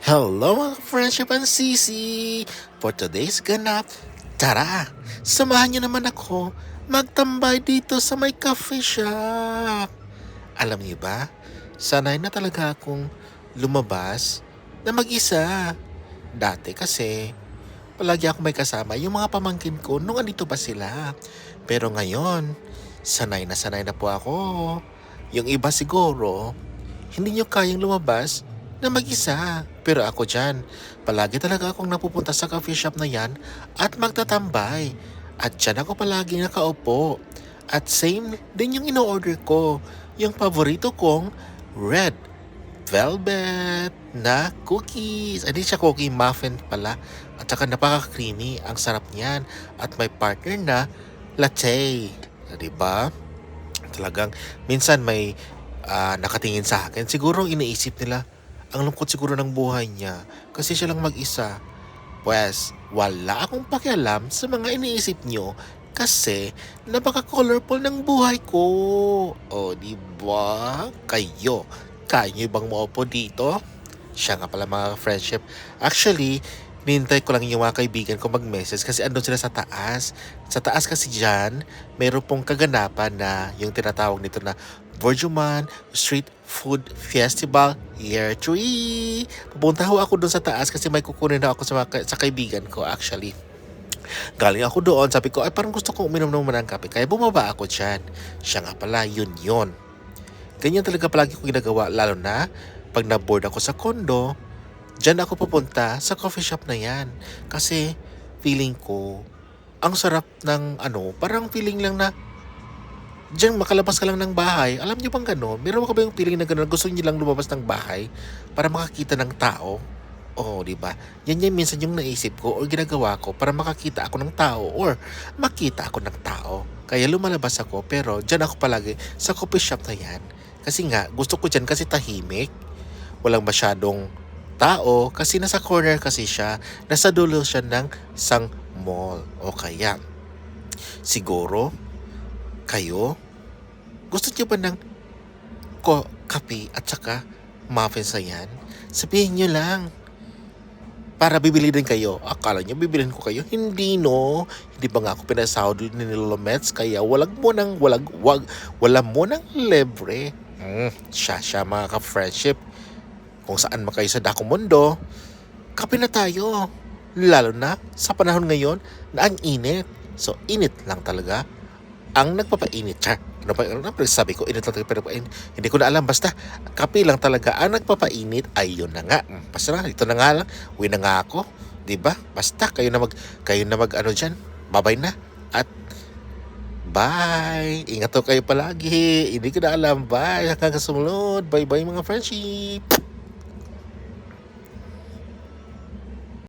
Hello mga friendship and sisi! For today's ganap, tara! Samahan niyo naman ako magtambay dito sa may coffee shop. Alam niyo ba, sanay na talaga akong lumabas na mag-isa. Dati kasi, palagi ako may kasama yung mga pamangkin ko nung andito pa sila. Pero ngayon, sanay na po ako. Yung iba siguro, hindi nyo kayang lumabas na mag-isa. Pero ako dyan, palagi talaga akong napupunta sa coffee shop na yan at magtatambay. At dyan ako palagi nakaupo. At same din yung ino-order ko. Yung paborito kong red velvet na cookies. Hindi siya cookie, muffin pala. At saka napaka-creamy. Ang sarap niyan. At may partner na latte. Diba? Talagang minsan may nakatingin sa akin. Siguro iniisip nila, ang lungkot siguro ng buhay niya kasi siya lang mag-isa. Pues, wala akong pakialam sa mga iniisip nyo kasi napaka-colorful ng buhay ko. O, di ba? Kaya nyo bang maupo dito? Siya nga pala mga friendship. Actually, nintay ko lang yung mga kaibigan ko mag-message kasi andun sila sa taas. Sa taas kasi dyan, meron pong kaganapan na yung tinatawag nito na Borjuman Street Food Festival Year 3. Pupunta ho ako doon sa taas kasi may kukunin na ako sa kaibigan ko actually. Galing ako doon, sabi ko, ay parang gusto kong uminom naman ng kape. Kaya bumaba ako dyan. Siya nga pala, yun. Ganyan talaga palagi ko ginagawa, lalo na pag na-board ako sa kondo, dyan ako pupunta sa coffee shop na yan. Kasi feeling ko, ang sarap ng parang feeling lang na diyan makalabas ka lang ng bahay. Alam niyo bang gano'n? Meron ka ba yung feeling na gano'n? Gusto niyo lang lumabas ng bahay para makakita ng tao? Oo, di ba? Yan yung minsan yung naisip ko o ginagawa ko para makakita ako ng tao or makita ako ng tao. Kaya lumalabas ako pero dyan ako palagi sa coffee shop na yan. Kasi nga, gusto ko dyan kasi tahimik. Walang masyadong tao kasi nasa corner kasi siya. Nasa dulo siya ng isang mall. O kaya, siguro, kayo, gusto niyo ba ng kape at saka muffins na yan? Sabihin niyo lang. Para bibili din kayo. Akala niyo bibilin ko kayo? Hindi no. Hindi ba nga ako pinasahod ni Lomets kaya wala mo ng libre. Siya mga ka-friendship. Kung saan man kayo sa Dako Mundo, kape na tayo. Lalo na sa panahon ngayon na ang init. So init lang talaga ang nagpapainit. Char. Ano ba sabi ko? Init lang talaga pero hindi ko na alam. Basta kape lang talaga ang nagpapainit. Ayun na nga. Basta na, ito na nga lang. Uwi na nga ako. 'Di ba? Basta kayo na mag ano diyan. Bye-bye na. At bye. Ingat to kayo palagi. Hindi ko na alam. Bye. Hanggang sa sumunod. Bye-bye mga friendship.